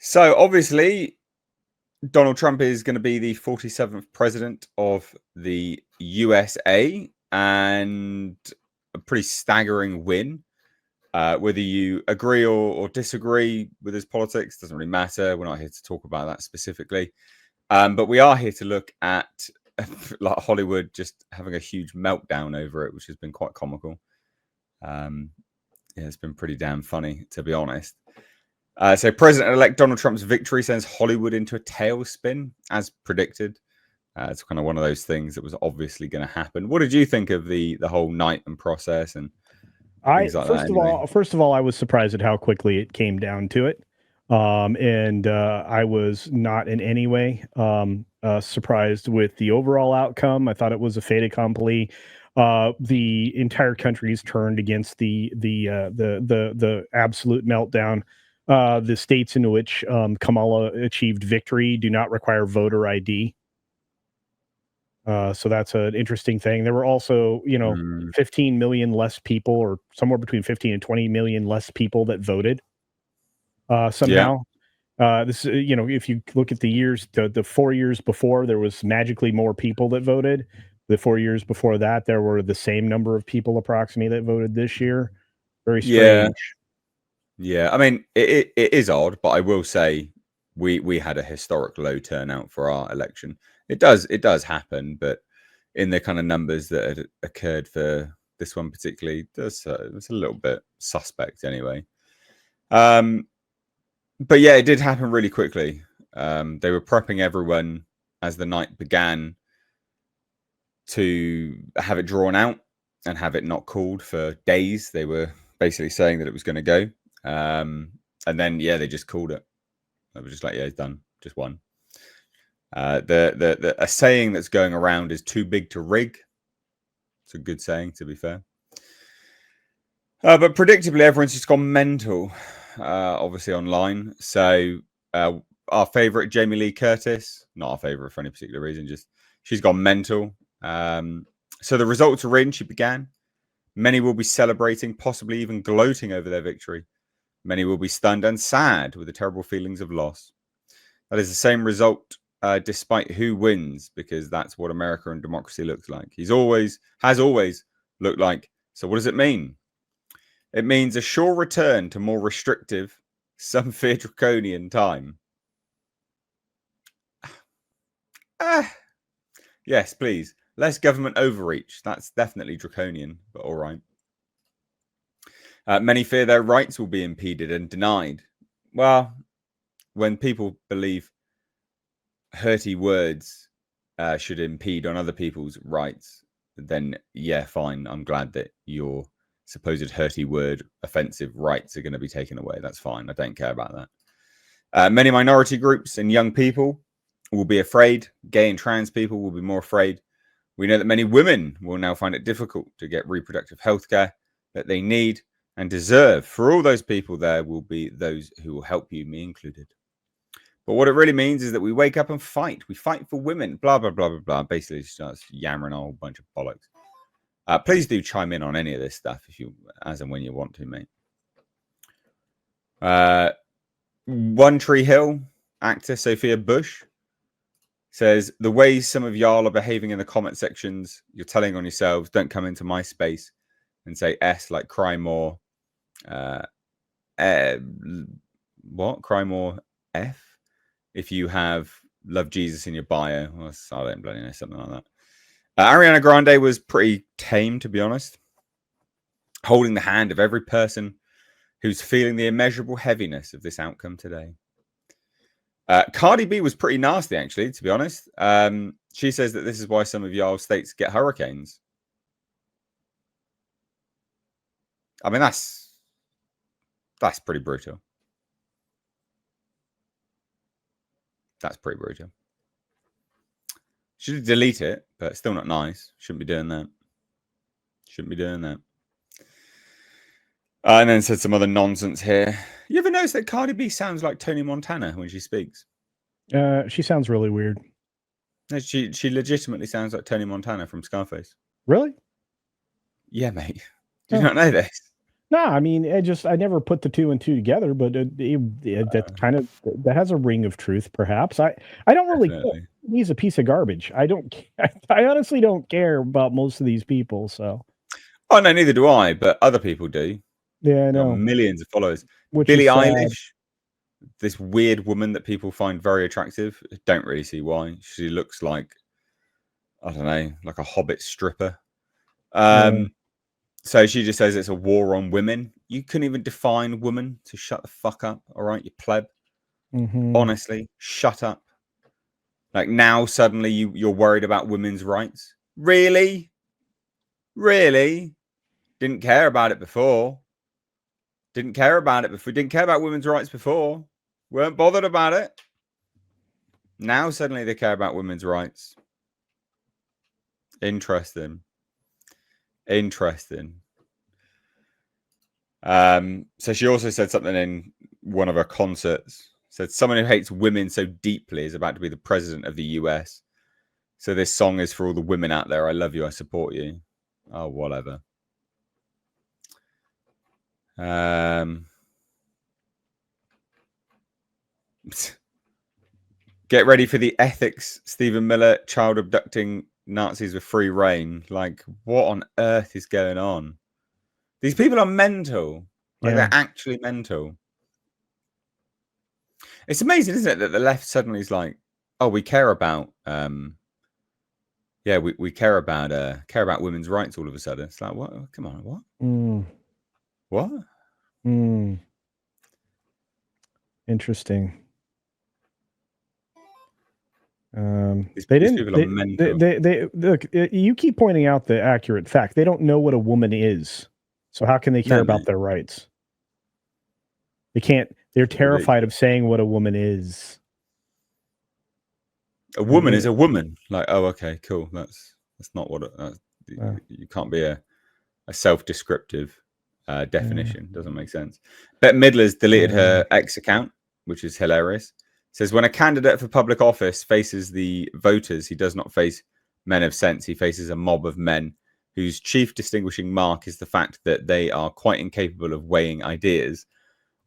So obviously, Donald Trump is going to be the 47th president of the USA, and a pretty staggering win. Whether you agree or disagree with his politics doesn't really matter. We're not here to talk about that specifically, but we are here to look at like Hollywood just having a huge meltdown over it, which has been quite comical. Yeah, it's been pretty damn funny, to be honest. So President-elect Donald Trump's victory sends Hollywood into a tailspin, as predicted. It's kind of one of those things that was obviously going to happen. What did you think of the whole night and process and things like that? Anyway? First of all, I was surprised at how quickly it came down to it, and I was not in any way surprised with the overall outcome. I thought it was a fait accompli. The entire country's turned against the absolute meltdown. The states in which Kamala achieved victory do not require voter ID. So that's an interesting thing. There were also, 15 million less people, or somewhere between 15 and 20 million less people that voted somehow. This, if you look at the years, the 4 years before, there was magically more people that voted. The 4 years before that, there were the same number of people approximately that voted this year. Very strange. Yeah. I mean, it is odd, but I will say we had a historic low turnout for our election. It does happen, but in the kind of numbers that had occurred for this one particularly, it's a little bit suspect anyway. But yeah, it did happen really quickly. They were prepping everyone as the night began to have it drawn out and have it not called for days. They were basically saying that it was going to go. And then, they just called it. They were just like, it's done. Just won. A saying that's going around is too big to rig. It's a good saying, to be fair. But predictably, everyone's just gone mental, obviously online. So our favourite, Jamie Lee Curtis, not our favourite for any particular reason, just she's gone mental. So the results are in, she began. Many will be celebrating, possibly even gloating over their victory. Many will be stunned and sad with the terrible feelings of loss. That is the same result despite who wins, because that's what America and democracy looks like. Has always looked like. So what does it mean? It means a sure return to more restrictive, some fear draconian time. Yes, please. Less government overreach. That's definitely draconian, but all right. Many fear their rights will be impeded and denied. Well, when people believe hurty words should impede on other people's rights, then fine. I'm glad that your supposed hurty word, offensive rights are going to be taken away. That's fine. I don't care about that. Many minority groups and young people will be afraid. Gay and trans people will be more afraid. We know that many women will now find it difficult to get reproductive health care that they need and deserve. For all those people, there will be those who will help you, me included. But what it really means is that we wake up and fight. We fight for women, blah, blah, blah, blah, blah. Basically, starts yammering a whole bunch of bollocks. Please do chime in on any of this stuff if you, as and when you want to, mate. One Tree Hill actor Sophia Bush says, the ways some of y'all are behaving in the comment sections, you're telling on yourselves, don't come into my space and say S like cry more. What? Cry more F? If you have love Jesus in your bio. Well, I don't bloody know, something like that. Ariana Grande was pretty tame, to be honest. Holding the hand of every person who's feeling the immeasurable heaviness of this outcome today. Cardi B was pretty nasty, actually, to be honest. She says that this is why some of y'all states get hurricanes. I mean, that's pretty brutal. That's pretty brutal. Should delete it, but still not nice. Shouldn't be doing that. And then said some other nonsense here. You ever notice that Cardi B sounds like Tony Montana when she speaks? She sounds really weird. She legitimately sounds like Tony Montana from Scarface. Really? Yeah, mate. Do you not know this? No, I mean, I never put the two and two together, but that kind of that has a ring of truth, perhaps. I don't really care. Definitely. He's a piece of garbage. I don't. I honestly don't care about most of these people. So Oh no, neither do I, but other people do. yeah, I Got know, millions of followers. which Billie is sad. Eilish, this weird woman that people find very attractive. Don't really see why. She looks like, I don't know, like a hobbit stripper. Yeah. So she just says it's a war on women. You couldn't even define woman, to shut the fuck up, all right, you pleb. Mm-hmm. Honestly, shut up. Like now suddenly you're worried about women's rights. Really? Really? Didn't care about it before. Didn't care about it before. Didn't care about women's rights before. Weren't bothered about it. Now suddenly they care about women's rights. Interesting. Interesting. So she also said something in one of her concerts. Said someone who hates women so deeply is about to be the president of the US. So this song is for all the women out there. I love you. I support you. Oh, whatever. Get ready for the ethics, Stephen Miller, child abducting Nazis with free reign. Like, what on earth is going on? These people are mental. Like, Yeah. they're actually mental. It's amazing, isn't it, that the left suddenly is like, oh, we care about, we care about women's rights all of a sudden. It's like, what? Come on, what? What? Interesting. These They didn't. people are mental. They look. You keep pointing out the accurate fact. They don't know what a woman is, so how can they care No, about mate. their rights? They can't. They're terrified of saying what a woman is. A woman is a woman. Like, oh, okay, cool. That's not what you can't be a self-descriptive definition. Doesn't make sense. Bette Midler's deleted her X account, which is hilarious. Says when a candidate for public office faces the voters, he does not face men of sense. He faces a mob of men whose chief distinguishing mark is the fact that they are quite incapable of weighing ideas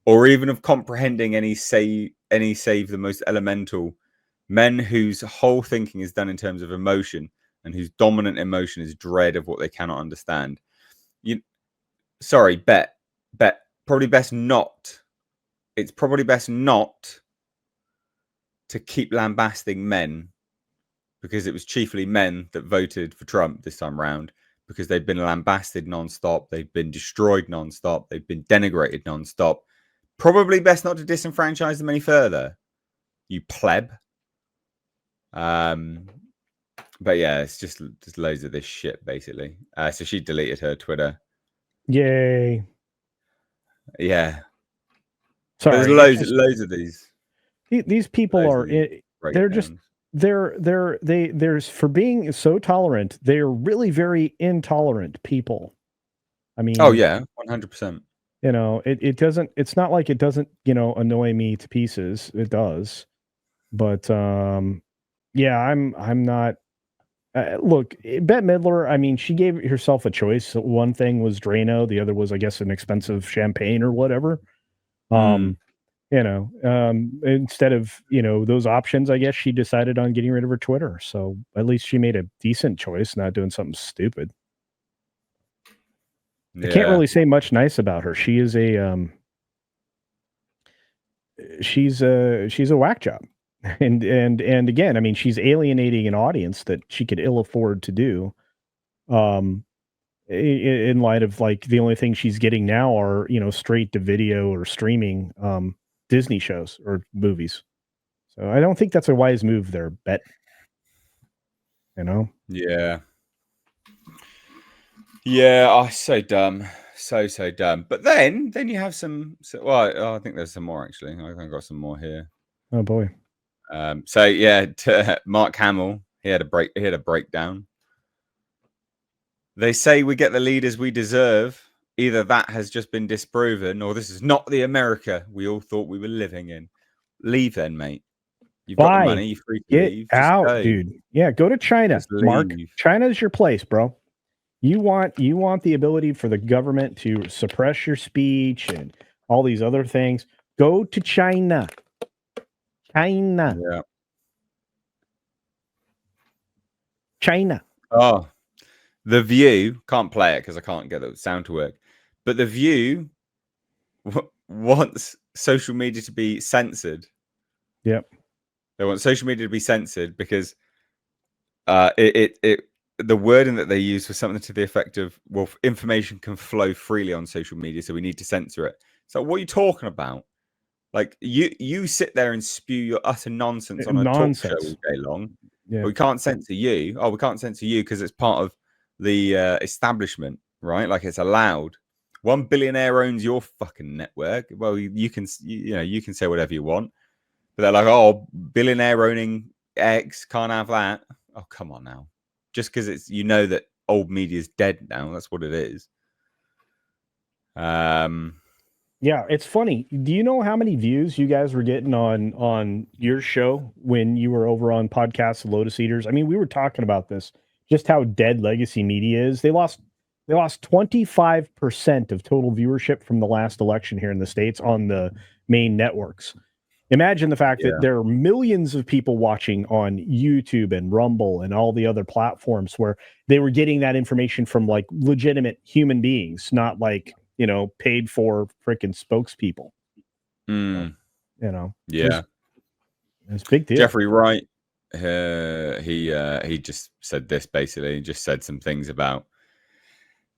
or even of comprehending any save the most elemental. Men whose whole thinking is done in terms of emotion and whose dominant emotion is dread of what they cannot understand. Sorry, bet. Probably best not. It's probably best not to keep lambasting men because it was chiefly men that voted for Trump this time round because they've been lambasted nonstop. They've been destroyed nonstop. They've been denigrated nonstop. Probably best not to disenfranchise them any further, you pleb. But yeah, it's just loads of this shit basically. So she deleted her Twitter. Yay! Yeah. Sorry, there's loads of these. These people are. They're just. There's for being so tolerant. They're really very intolerant people. I mean. Oh yeah, 100%. You know, it doesn't. It's not like it doesn't. Annoy me to pieces. It does, but yeah, I'm not. Look, Bette Midler, I mean, she gave herself a choice. One thing was Drano, the other was, I guess, an expensive champagne or whatever. Instead of, those options, I guess she decided on getting rid of her Twitter. So at least she made a decent choice, not doing something stupid. Yeah. I can't really say much nice about her. She is she's a whack job. And again, I mean, she's alienating an audience that she could ill afford to do. In light of like the only thing she's getting now are straight to video or streaming Disney shows or movies. So I don't think that's a wise move there, Bet. Yeah. Yeah, oh, so dumb. So dumb. But then you have some. I think there's some more actually. I think I got some more here. Oh boy. So yeah, Mark Hamill, he had a breakdown. They say we get the leaders we deserve. Either that has just been disproven, or this is not the America we all thought we were living in. Leave then, mate. You've got the money. You're free to Get leave. out, dude. Yeah, go to China, Mark. China's your place, bro. You want the ability for the government to suppress your speech and all these other things. Go to China. China. Yeah. China. Oh, The View, can't play it because I can't get the sound to work. But The View wants social media to be censored. Yep. They want social media to be censored because the wording that they use was something to the effect of, well, information can flow freely on social media, so we need to censor it. So what are you talking about? Like you sit there and spew your utter nonsense on a talk show all day long. Yeah. But we can't censor you. Oh, we can't censor you because it's part of the establishment, right? Like it's allowed. One billionaire owns your fucking network. Well, you can you can say whatever you want, but they're like, oh, billionaire owning X can't have that. Oh, come on now. Just because it's that old media is dead now. That's what it is. Yeah, it's funny. Do you know how many views you guys were getting on your show when you were over on Podcast Lotus Eaters? I mean, we were talking about this, just how dead legacy media is. They lost 25% of total viewership from the last election here in the States on the main networks. Imagine the fact that there are millions of people watching on YouTube and Rumble and all the other platforms where they were getting that information from like legitimate human beings, not like, paid for freaking spokespeople. Yeah. It's a big deal. Jeffrey Wright, he just said this basically. He just said some things about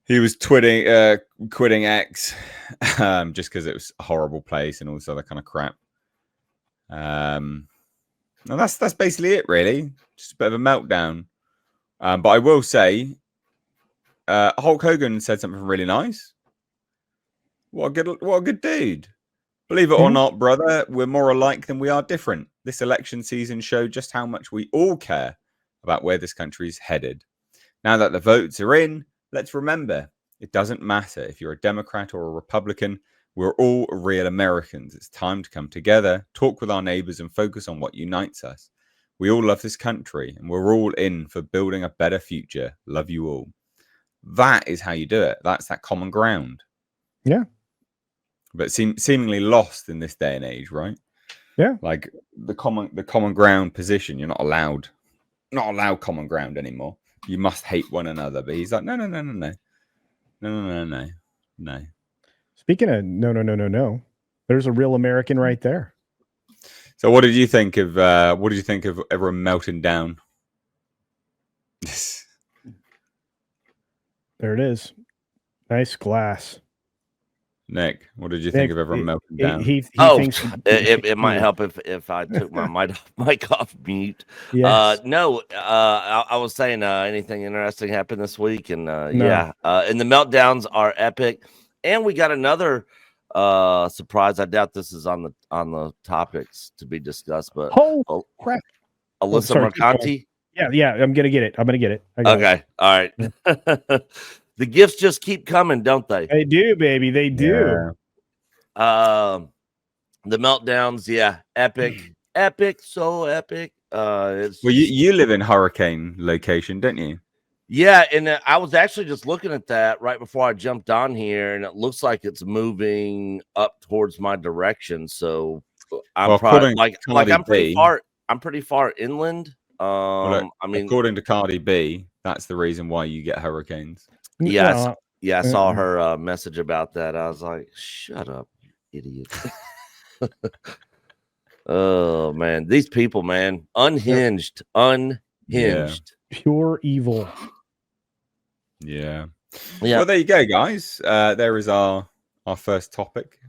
he was quitting X just because it was a horrible place and all this other kind of crap. And that's basically it, really. Just a bit of a meltdown. But I will say, Hulk Hogan said something really nice. What a good dude. Believe it or not, brother, we're more alike than we are different. This election season showed just how much we all care about where this country is headed. Now that the votes are in, let's remember, it doesn't matter if you're a Democrat or a Republican. We're all real Americans. It's time to come together, talk with our neighbors, and focus on what unites us. We all love this country, and we're all in for building a better future. Love you all. That is how you do it. That's that common ground. Yeah. But seemingly lost in this day and age, right? Yeah. Like the common ground position, you're not allowed common ground anymore. You must hate one another. But he's like, no. Speaking of no, there's a real American right there. So what did you think of everyone melting down? There it is. Nice glass. Nick, what did you think of everyone melting down? He thinks it might help if I took my mic off mute. Yes. No, I was saying anything interesting happened this week, and and the meltdowns are epic, and we got another surprise. I doubt this is on the topics to be discussed, but crap, Alyssa Mercanti. Yeah, I'm gonna get it. Okay, all right. Yeah. The gifts just keep coming, don't they? They do, baby. They do. Yeah. The meltdowns, epic, so epic. Well, you live in hurricane location, don't you? Yeah, and I was actually just looking at that right before I jumped on here, and it looks like it's moving up towards my direction. So I'm probably I'm pretty far. I'm pretty far inland. I mean, according to Cardi B, that's the reason why you get hurricanes. Yes. I saw her message about that. I was like, shut up, you idiot. Oh, man. These people, man. Unhinged. Yeah. Pure evil. Yeah. Well, there you go, guys. There is our first topic.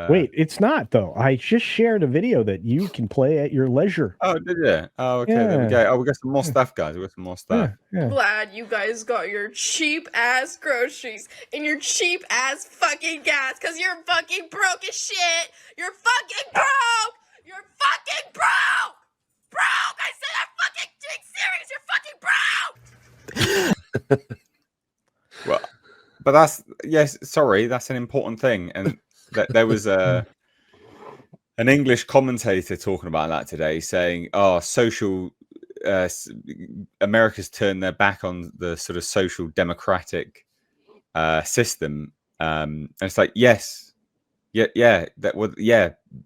Wait, it's not, though. I just shared a video that you can play at your leisure. Oh, did you? Oh, okay. There we go. Oh, we got some more stuff, guys. We got some more stuff. Yeah. Glad you guys got your cheap ass groceries and your cheap ass fucking gas, because you're fucking broke as shit. You're fucking broke. You're fucking broke. Broke. I said I'm fucking being serious. You're fucking broke. Well, but that's an important thing. And there was an English commentator talking about that today, saying, social America's turned their back on the sort of social democratic system. And it's like, yes, yeah,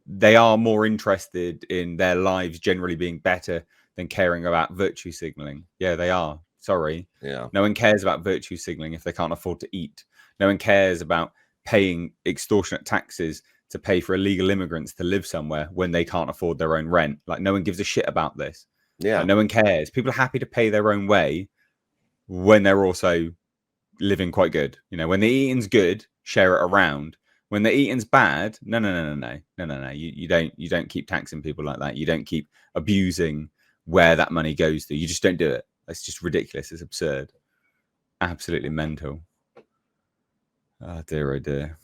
they are more interested in their lives generally being better than caring about virtue signaling. Yeah, they are. Sorry. Yeah. No one cares about virtue signaling if they can't afford to eat. No one cares about paying extortionate taxes to pay for illegal immigrants to live somewhere when they can't afford their own rent. Like, no one gives a shit about this. Yeah. Like, no one cares. People are happy to pay their own way when they're also living quite good. You know, when the eating's good, share it around. When the eating's bad, no. You don't keep taxing people like that. You don't keep abusing where that money goes to. You just don't do it. It's just ridiculous. It's absurd. Absolutely mental. Oh dear, oh dear.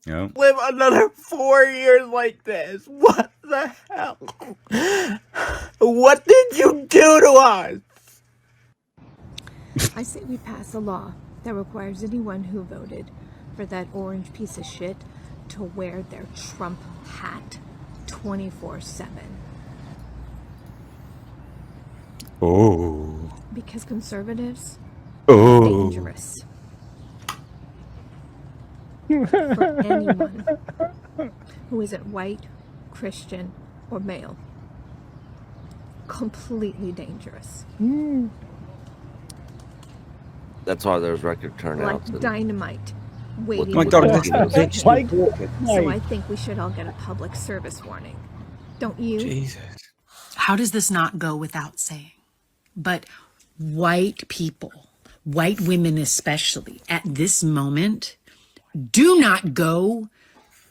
You know? Live another 4 years like this. What the hell? What did you do to us? I say we pass a law that requires anyone who voted for that orange piece of shit to wear their Trump hat 24/7. Oh. Because conservatives Oh. are dangerous. For anyone who isn't white, Christian, or male. Completely dangerous. That's why there's record turnouts. Like dynamite waiting My to God, go this off. bitch Like, So I think we should all get a public service warning. Don't you? Jesus. How does this not go without saying? But white people, white women especially, at this moment, do not go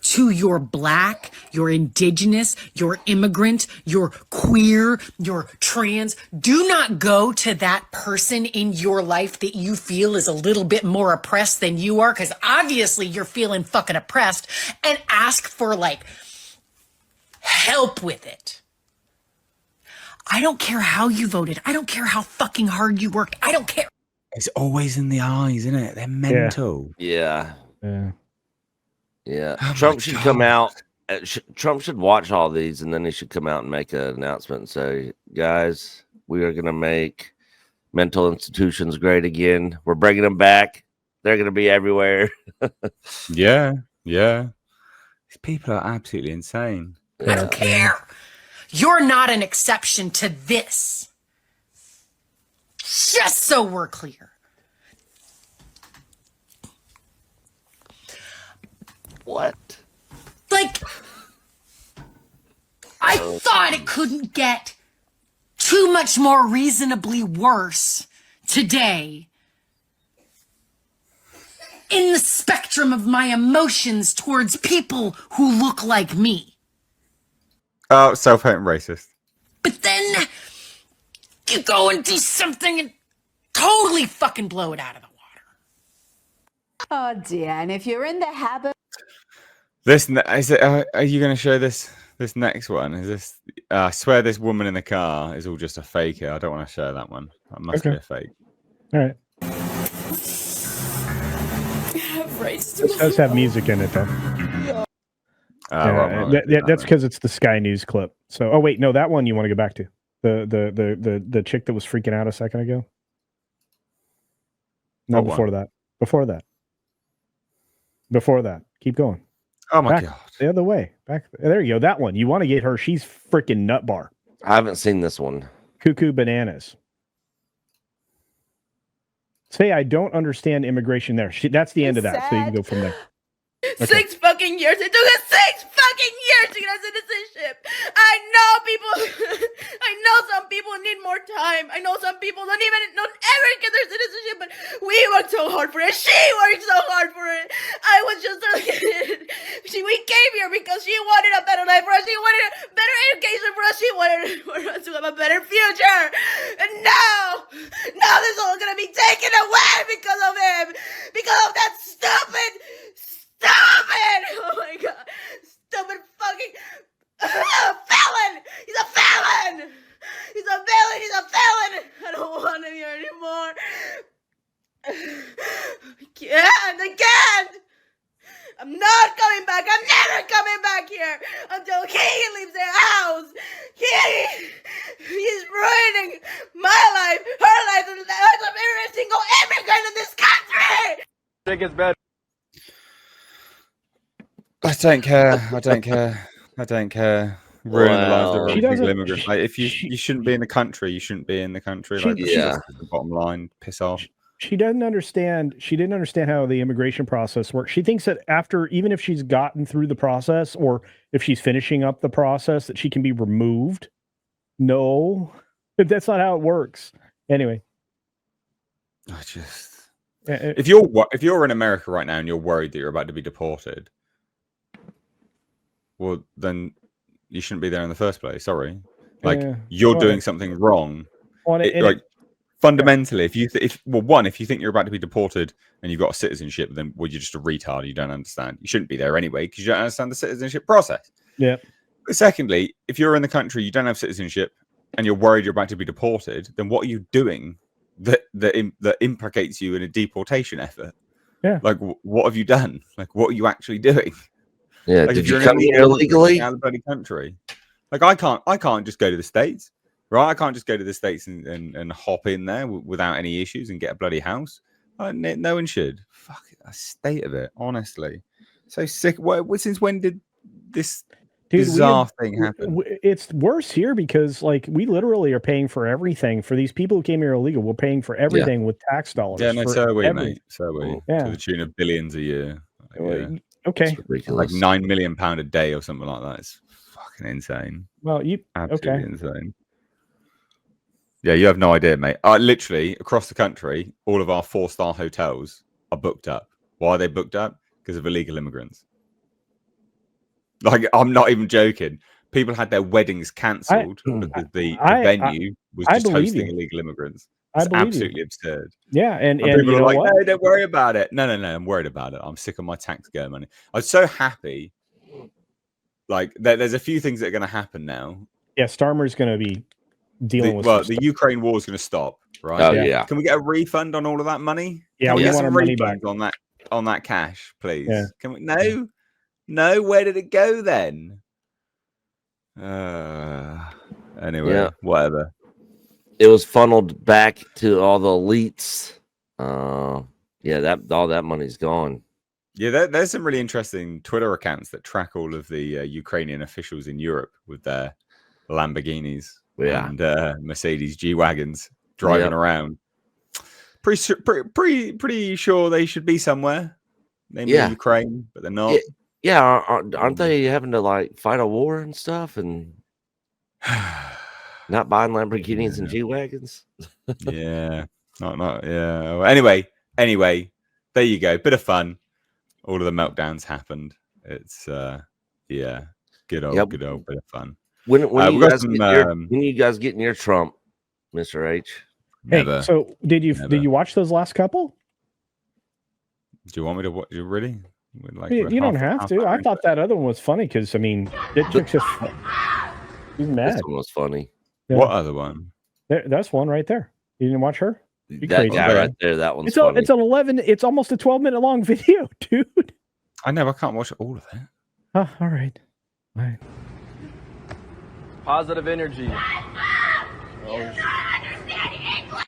to your black, your indigenous, your immigrant, your queer, your trans. Do not go to that person in your life that you feel is a little bit more oppressed than you are, because obviously you're feeling fucking oppressed, and ask for like help with it. I don't care how you voted. I don't care how fucking hard you worked. I don't care. It's always in the eyes, isn't it? They're mental. Yeah. Yeah. Oh Trump should come God. out. Trump should watch all these, and then he should come out and make an announcement and say, guys, we are going to make mental institutions great again. We're bringing them back. They're going to be everywhere. Yeah. These people are absolutely insane. I don't care. You're not an exception to this. Just so we're clear. What? Like, I thought it couldn't get too much more reasonably worse today in the spectrum of my emotions towards people who look like me. Oh, self-hating racist. But then you go and do something and totally fucking blow it out of the water. Oh dear, and if you're in the habit... Are you going to show this next one? Is this? I swear this woman in the car is all just a faker. I don't want to show that one. That must be a fake. All right. This does have music in it, though. That's because it's the Sky News clip. So, oh wait, no, that one you want to go back to the chick that was freaking out a second ago. No, before that. Before that. Keep going. Oh my back, God. The other way. Back. There you go. That one. You want to get her. She's freaking nut bar. I haven't seen this one. Cuckoo bananas. Say, I don't understand immigration there. That's the end of that. So you can go from there. Okay. 6 fucking years. It took us 6 fucking years to get our citizenship. I know I know some people need more time. I know some people don't ever get their citizenship, but we worked so hard for it. She worked so hard for it. I was just a kid. We came here because she wanted a better life for us. She wanted a better education for us. She wanted for us to have a better future. And now this is all gonna be taken away because of him. Because of that stupid. Oh my God. Stupid fucking felon. He's a felon. He's a villain. He's a felon. I don't want him here anymore. I can't. I'm not coming back. I'm never coming back here until he leaves the house. He's ruining my life, her life, and the life of every single immigrant in this country. It gets better. I don't care. I don't care. I don't care. Ruining the lives of Wow. every She single doesn't- immigrant. Like, if you shouldn't be in the country, you shouldn't be in the country. Like, Yeah. that's the bottom line. Piss off. She doesn't understand. She didn't understand how the immigration process works. She thinks that after, even if she's gotten through the process, or if she's finishing up the process, that she can be removed. No, that's not how it works. Anyway, I just. uh, If you're in America right now and you're worried that you're about to be deported, well, then you shouldn't be there in the first place. Sorry, like you're well, doing something wrong. well, Like fundamentally, if you if you think you're about to be deported and you've got a citizenship, then well, you're just a retard. You don't understand. You shouldn't be there anyway because you don't understand the citizenship process. Yeah. But secondly, if you're in the country, you don't have citizenship, and you're worried you're about to be deported, then what are you doing that implicates you in a deportation effort? Yeah. Like, what have you done? Like, what are you actually doing? Yeah. Like, Did if you you're come here illegally? out of the bloody country, like I can't just go to the States, right? I can't just go to the States and hop in there without any issues and get a bloody house. No one should. Fuck it, a state of it, honestly. So sick. Since when did this bizarre thing happen? It's worse here because, like, we literally are paying for everything for these people who came here illegal. We're paying for everything with tax dollars. Yeah, no, for so are we, everything. mate. So are we. Yeah. To the tune of billions a year. Like, yeah. Okay. It's ridiculous. Like £9 million a day or something like that. It's fucking insane. Well, Absolutely insane. Yeah, you have no idea, mate. Literally across the country, all of our 4-star hotels are booked up. Why are they booked up? Because of illegal immigrants. Like, I'm not even joking. People had their weddings cancelled because the venue was just hosting illegal immigrants. It's absolutely absurd. Yeah, and people you are know like, what? no, don't worry about it. No, I'm worried about it. I'm sick of my taxpayer money. I was so happy. Like, there's a few things that are going to happen now. Yeah, Starmer's going to be dealing with. Well, the Ukraine war is going to stop, right? Oh yeah. Can we get a refund on all of that money? Yeah, Can we we get want some our money back refunds on that cash, please? Yeah. Can we? No. Where did it go then? Anyway, Yeah. whatever. It was funneled back to all the elites. Yeah, all that money's gone. Yeah, there's some really interesting Twitter accounts that track all of the Ukrainian officials in Europe with their Lamborghinis and Mercedes G-Wagons driving around. Pretty sure they should be somewhere. Maybe Ukraine, but they're not. Yeah, aren't they having to like fight a war and stuff and not buying Lamborghinis and G-Wagons? Yeah, not yeah. Well, anyway, there you go. Bit of fun. All of the meltdowns happened. It's good old bit of fun. When you guys getting your Trump, Mr. H? Never. Hey, so did you watch those last couple? Do you want me to watch? You really? Like, you don't have to. I thought that other one was funny because it took just. He's mad. This one was funny. Yeah. What other one? That's one right there. You didn't watch her? That guy right there. That one's funny. It's an 11. It's almost a 12-minute long video, dude. I know. I can't watch all of it. Oh, all right. Positive energy.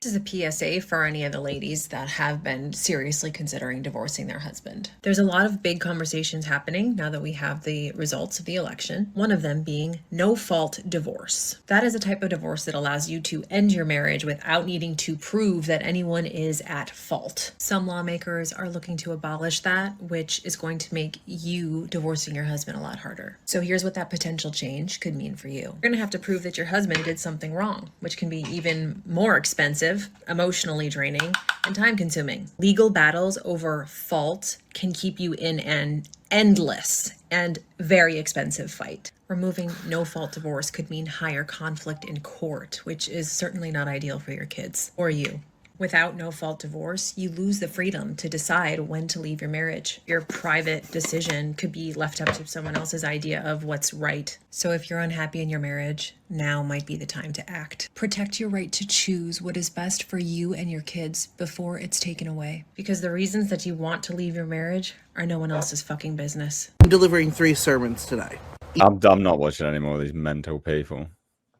This is a PSA for any of the ladies that have been seriously considering divorcing their husband. There's a lot of big conversations happening now that we have the results of the election, one of them being no-fault divorce. That is a type of divorce that allows you to end your marriage without needing to prove that anyone is at fault. Some lawmakers are looking to abolish that, which is going to make you divorcing your husband a lot harder. So here's what that potential change could mean for you. You're going to have to prove that your husband did something wrong, which can be even more expensive, emotionally draining, and time-consuming. Legal battles over fault can keep you in an endless and very expensive fight. Removing no-fault divorce could mean higher conflict in court, which is certainly not ideal for your kids or you. Without no-fault divorce, you lose the freedom to decide when to leave your marriage. Your private decision could be left up to someone else's idea of what's right. So if you're unhappy in your marriage, now might be the time to act. Protect your right to choose what is best for you and your kids before it's taken away. Because the reasons that you want to leave your marriage are no one else's fucking business. I'm delivering 3 sermons today. I'm not watching any more of these mental people.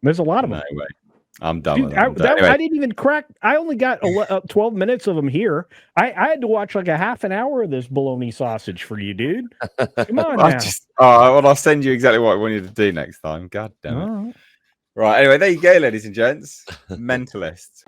There's a lot of them. No way. I'm done Dude, with that. I didn't even crack. I only got 12 minutes of them here. I had to watch like a half an hour of this bologna sausage for you, dude. Come on now. Well, I'll send you exactly what I want you to do next time. God damn it. All right. Right. Anyway, there you go, ladies and gents. Mentalists.